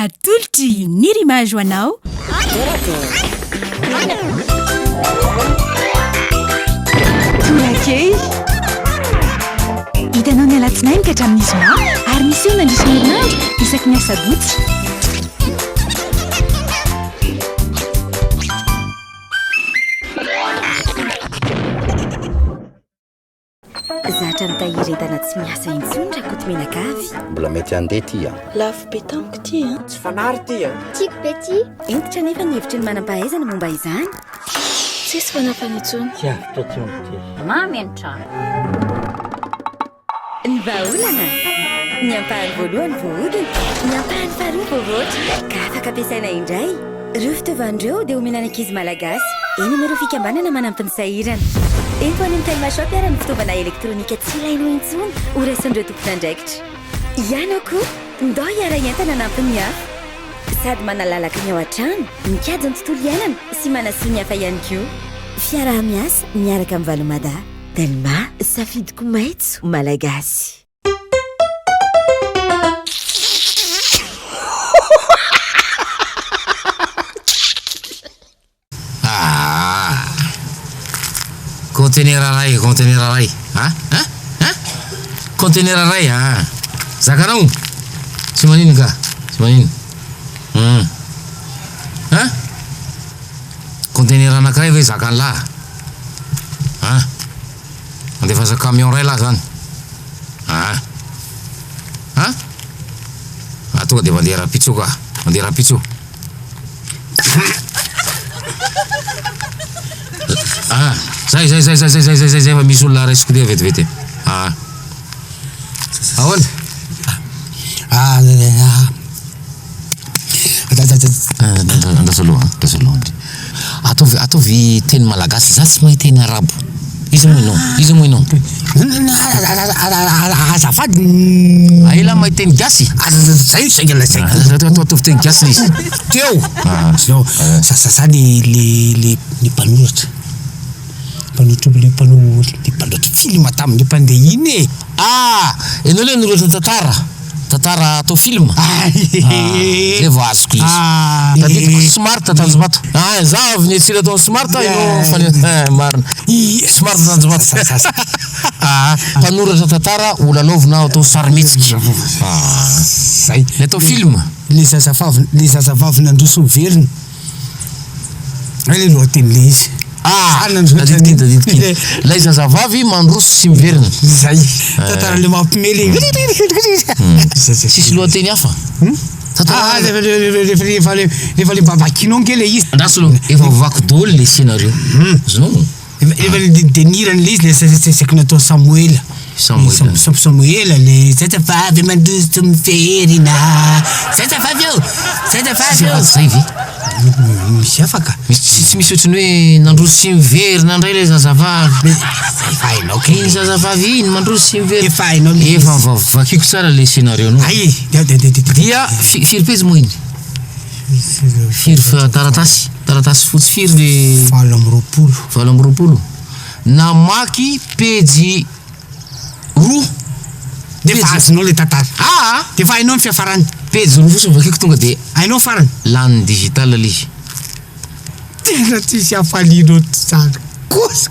atolotry ny rimage hoanao. Torak'Hehy. Hitanao ny alatsinainy ka hatramin'ny zoma ary misy eo nandrisy ny herinandro isaky ny asabotsy. Zatra nitahiretana tsy miasa intsony rakoto menakavy. Mbola mety andeha ty a. Lafo be tamiko ty a. Tsy fanary ty a. Tiako be ty. Entitra nefa ny hevitry ny manam-pahaizana momba izany. Tsisy fanafana intsony. Tiavitra ty ty. Mamy an-trano. Ny vahaolana. Ny ampahany voalohany voahodina. Ny ampahany faharoa voavoatra. Ka afaka ampiasaina indray. Ireo fitaovan'ireo dia omenana ankizy malagasy. Eny amin'ireo fikambanana manampy ny sahirana. Efa ny mitay mashop ara ny fitaovana elektronika tsy ilainao intsony ho raisin'ireo tompon'andraikitra. Ianao koa ndao hiara-entana nampy ny hafa. Sady manalalaka ny ao an-trano, mikajy ny tontolo iainana sy manasoa ny hafa ihany koa. Fiaraha-miasa miaraka amin'ny valomada. Telma safidiko maitso malagasy. Conteneur ray. Ha? Conteneur ray. Zakanao. Tsy manino ka. Tsy manino. Ha? Conteneur anankiray ve zakany lahy. Ha? Andefasa camion ray lahy zany. Ha? Ha? Tonga dia mandeha rapitso ka. Mandeha rapitso. Zay fa misy olona raisiko dia vetivety. Ahoana? Andasa aloha. Ataovy teny malagasy, za tsy mahay teny arabo. Izy moa ianao. Azafady. Aila mahay teny gasy. Ataovy teny gasy izy. Teo. Sa les mpanoratra. Mpanoratra film tamin'ny mpandeha iny e. Enao le noratra tantara atao film. Zay vao azoko izy. Tadidiko smart Tanjombato. Za avy niatsila atao smart ianao marina. Smart Tanjombato. Mpanoratra tantara olalaovina atao sarimihetsika. Zay. Le atao film. Le zazavavy nandroso miverina. Le lohateny le izy. Tadidikiny. Lay zazavavy mandroso sy miverina. Zay. Tantara le mampimely. Sisy lohateny hafa. Lefa le babakinao nke le izy. Andraso aloha, efa vaky daholo le scénario. Zao. Efa le denirany le izy le sasaky natao Samuel le zazavavy mandroso miverina. Zazavavy io. Zay vi. Misy afaka. Tsy misy ohatrany hoe nandroso sy miverina ndray le zazavavy. Efa hainao ke. Iny zazavavy iny mandroso sy miverina. Efa hainao le. Efa vakiko tsara le scénario no. Dia firy pejy moa iny? Firy taratasy fotsy firy le 4 namaky pejy roa. Defa azonao le tantara. Defa hainao ny fiafarany. Pejy roa fotsiny vakiko tonga dia hainao farany. Lany Dizitaly le izy. Tena tsisy hafalianao tsara. Kosy.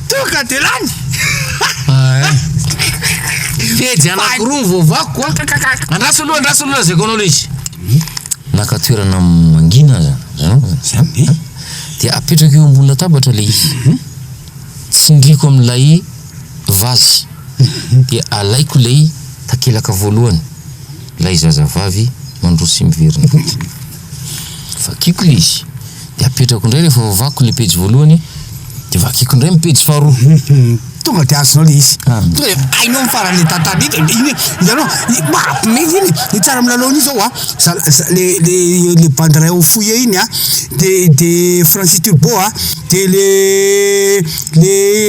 Tonga dia lany. Pejy anakiroa voavako koa. Andraso aloha zay konao le izy. Nakatoerana mangina zany. Dia apetraka eo ambony latabatra le izy. Tsindriko amin'ilay vazy. Dia alaiko lay takelaka voalohany. Lay zazavavy mandroso sy miverina. Vakiko le izy. Dia apetrako indray rehefa vavako le pejy voalohany. Dia vakiko indray amin'ny pejy faharoa. Tonga dia azonao le izy. Hainao mifarany le tantara iny. Ianao mampimely iny. Ny tsara milalao iny zao le banderay au Fou'Hehy iny de Francis Turbo de le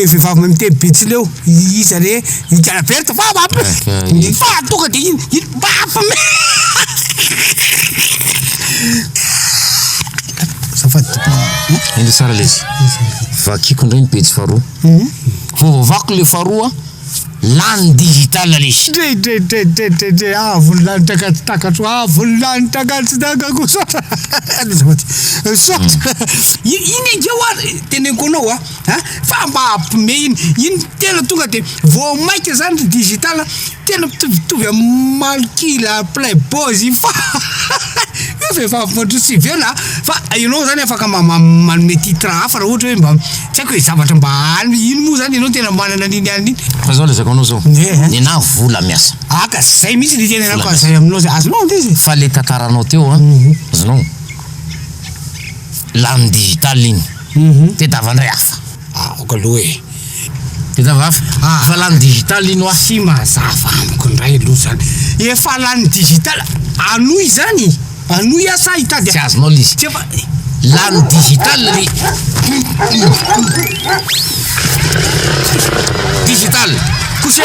vehivavy miteby betsy leo izy re ikana verta fa mampy. Fa tonga dia iny mampimely. Safady. Indray sara lezy vakiko indray mipetsy faharoa vovavako le faharoa lany digitale lezy Dre avony lany takatrakatro avony lany takatrakako sota sota iny engeo a teneniko anao fa mba ampime iny tena tonga de vao maika zany digitale tena mitovitovy amin'ny malkila playboy fa vehivavy mandrotsy vela fa ianao zany afaka manome titre hafa raha ohatra hoe mba tsy haiko hoe zavatra mba iny moa zany ianao tena manana an'iny any fa zao le zakanao zao nena vola miasa aka zay mihitsy le tena anako zay aminao zay azonao nde izy fa le tantaranao teo azonao lany digitale iny tedavandray hafa oka aloha e tedava hafa fa lany digitale iny sy mazava amiko ndray aloha zany efa lany digitale anoy zany anoy asa hitady tsy azonao lizy lany digitale ry digitale couché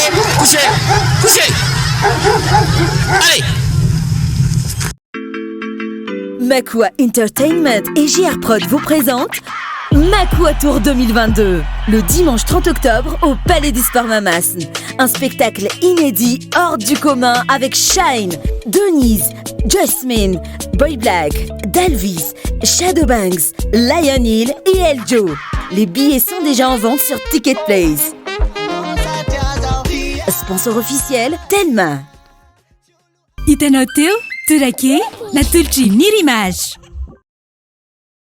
allez Makua Entertainment et JR Prod vous présentent Makua Tour 2022, le dimanche 30 octobre au Palais des Sports Mamas. Un spectacle inédit hors du commun avec Shine, Denise, Jasmine, Boy Black, Dalvis, Shadowbanks, Lion Hill et Eljo. Les billets sont déjà en vente sur Ticket Place. Sponsor officiel, Telma. Hitanao teo Torak'Hehy, natolotr'i Nirimage.